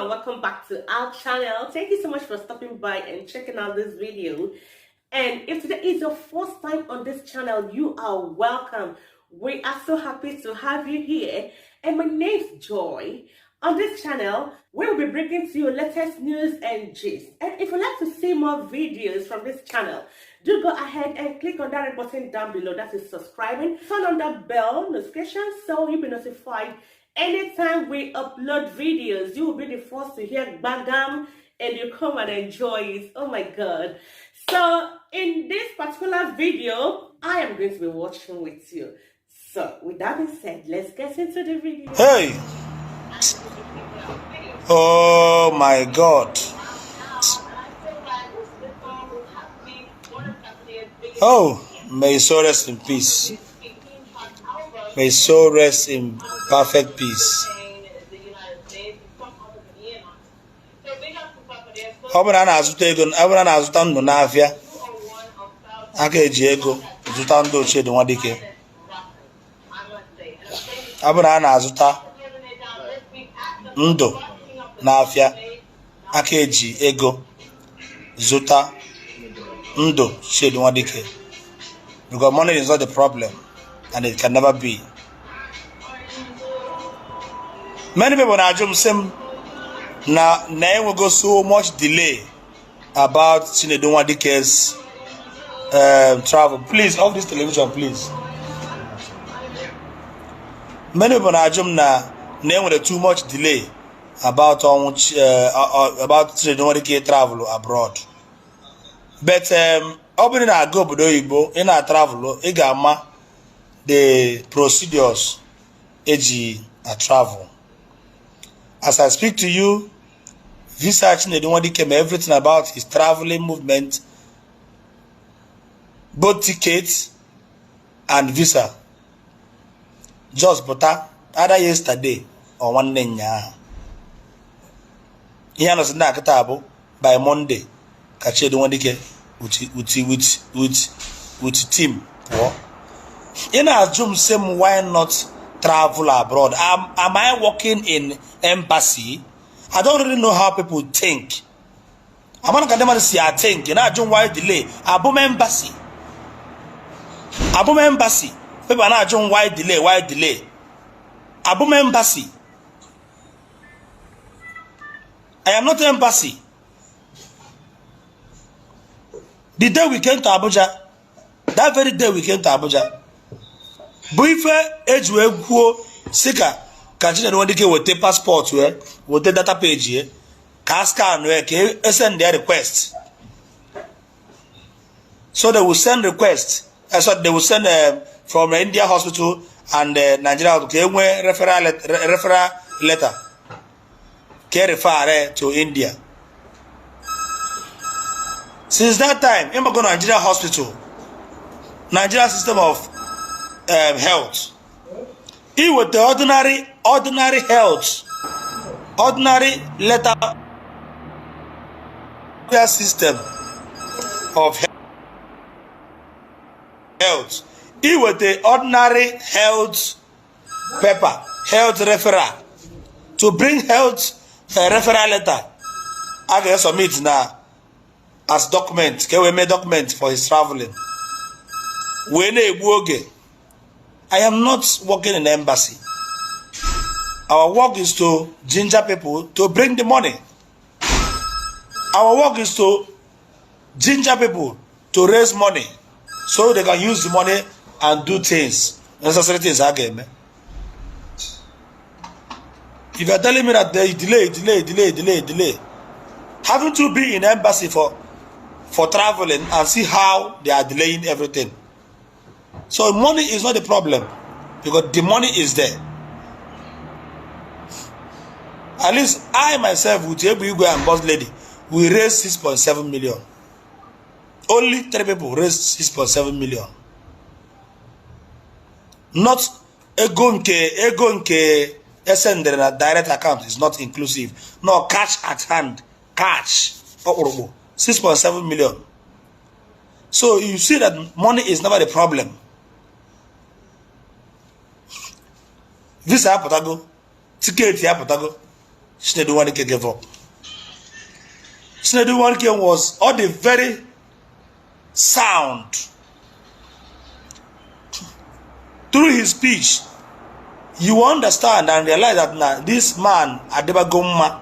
and welcome back to our channel. Thank you so much for stopping by and checking out this video. And if today is your first time on this channel, you are welcome. We are so happy to have you here. And my name's Joy. On this channel, we'll be bringing to you latest news and gist. And if you'd like to see more videos from this channel, do go ahead and click on that red button down below. That is subscribing. Turn on that bell notification so you'll be notified anytime we upload videos. You will be the first to hear Bagam and you come and enjoy it. Oh my God. So in this particular video, I am going to be watching with you. So with that being said, let's get into the video. Hey! Oh my God. Oh, may his soul rest in peace. May his soul rest in perfect peace. Ọ bụrụ na na-azụta ego, ọ bụrụ na na-azụta ndụ n'afịa, aka eji ego zụta ndụ Chinedu Nwadike. Ọ bụrụ na na-azụta ndụ n'afịa, aka eji ego zụta ndụ Chinedu Nwadike. Because money is not the problem, and it can never be. Many people now assume now we go so much delay about Chinedu Nwadike's travel. Please off this television, please. Many people now assume now there too much delay about Chinedu Nwadike travel abroad. But opening a go Igbo in our travel, igama the procedures a travel. As I speak to you, visa Chinedu Nwadike, everything about his traveling movement, both tickets and visa. Just butter either yesterday or one day. Here was na katabo by Monday. Chinedu Nwadike with team. In a Zoom same, why not travel abroad? Am I working in embassy? I don't really know how people think. I'm not gonna see I think. You know, why delay? Abum embassy. Abum embassy. People are not why delay? Why delay? Abum embassy. I am not embassy. The day we came to Abuja, that very day we came to Abuja, Buife ejwe guo sika ka Chinedu Nwadike wote passport wote data page ka scan ke send their request. So they will send request. So they will send from India hospital and Nigeria referral letter. Ke refer to India. Since that time, I'm going to Nigeria hospital, Nigeria system of health. He with the ordinary health, ordinary letter system of health. He with the ordinary health paper, health referral. To bring health referral letter, I can submit now as document. Can we make document for his traveling? I am not working in the embassy. Our work is to ginger people to bring the money. Our work is to ginger people to raise money so they can use the money and do things, necessary things again. If you are telling me that they delay, having to be in the embassy for traveling and see how they are delaying everything. So money is not the problem because the money is there. At least I myself with Igwe and Boss Lady, we raised 6.7 million. Only 3 people raised 6.7 million. Not ego nke send in a direct account is not inclusive. No, cash at hand. Cash. 6.7 million. So you see that money is never the problem. Visa apatago, ticket apatago, Chinedu Nwadike gave up. Chinedu Nwadike was all the very sound. Through his speech, you understand and realize that now this man adebagomma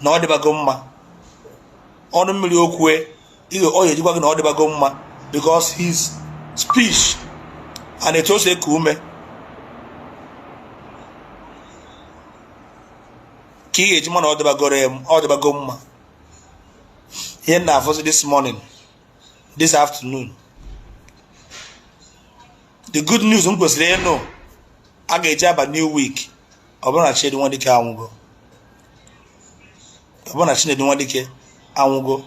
na odebagomma onu mmiri okwe ihe oye jikwa na odebagomma because his speech and it also kume ki ejima na odebagomma here now for this morning, this afternoon. The good news kwesịrị no a ga-eji aba new week ọbụna Chinedu Nwadike anwụgo. Chinedu Nwadike anwụgo.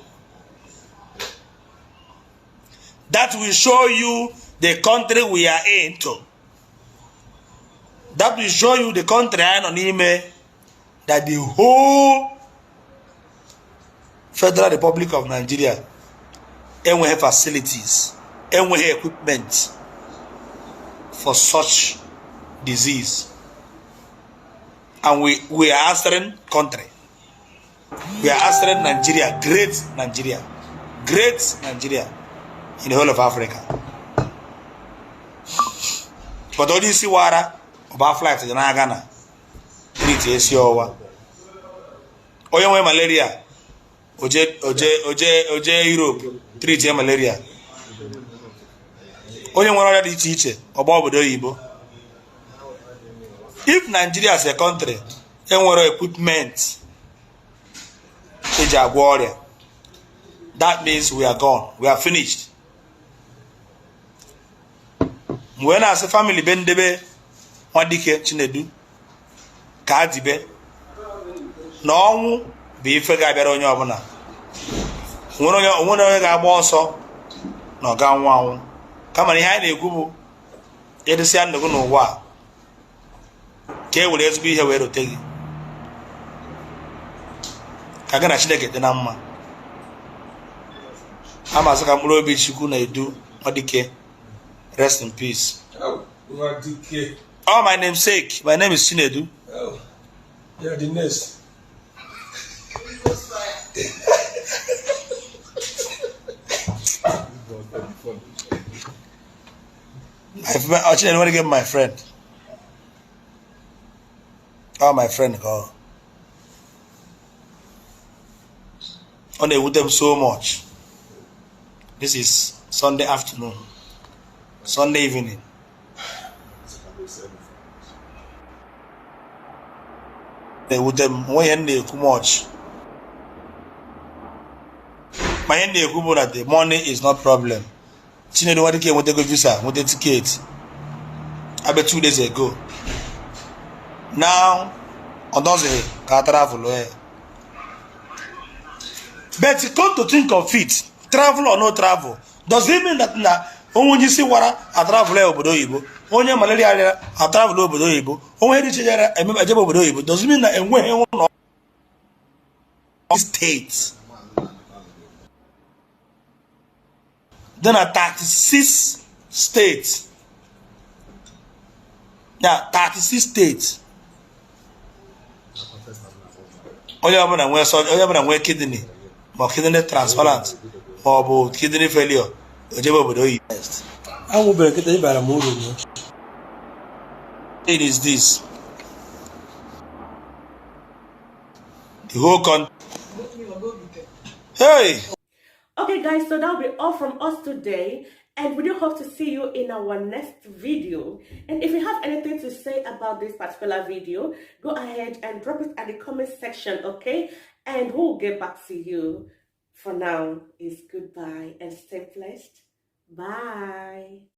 That will show you the country we are into. That will show you the country I nọ n'ime, that the whole Federal Republic of Nigeria enweghị facilities, enweghị equipment for such disease. And we are answering country. We are answering Nigeria, great Nigeria in the whole of Africa. But all this water about flight to Ghana, treat Asia. Oye malaria, oje Europe, treat malaria. Onye nwere ọrịa dị iche iche ọgba obodo oyibo. If Nigeria as a country enwere equipment eji agwọ ọrịa, that means we are gone, we are finished. Mgbe na-asị family be ndebe Nwadike Chinedu ka adibe na ọnwụ bụ ife ga-abịara onye ọbụla. Onwere onye ga-agba ọsọ na ọ ga anwụ anwụ. Kama ihe anyị na-ekwu bụ edesịa ndụ gị n'ụwa ka e were ezigbo ihe wee rote gị ka gị na Chineke dị na mma. Amasị ka mkpụrụ obi Chukwu na-edu Nwadike, rest in peace. Oh, my namesake. My name is Chinedu. Oh, you're the next. Actually, I want to get my friend. Oh, my friend, call. Oh, they would them so much. This is Sunday afternoon, Sunday evening. They would them when they too much. My end that the money is not problem. Chinedu Nwadike want to go visa, want a ticket. About 2 days ago. Now, on Thursday, can travel. But you come to think of it, travel or no travel, does it mean that now, when you see what I travel obodo oyibo, onye malaria I travel obodo oyibo, onye dị chejara ejebe obodo oyibo, does it mean that enweghị ụlọ states? Then are 36 states. Yeah, 36 states. Onye ọbụla nwee kidney, ma kidney transplant, ma ọ bụ kidney failure, ojebe obodo oyibo. It is this. The whole country. Hey! Okay guys, so that'll be all from us today, and we do hope to see you in our next video. And if you have anything to say about this particular video, go ahead and drop it at the comment section, okay? And we'll get back to you. For now, it's goodbye and stay blessed. Bye.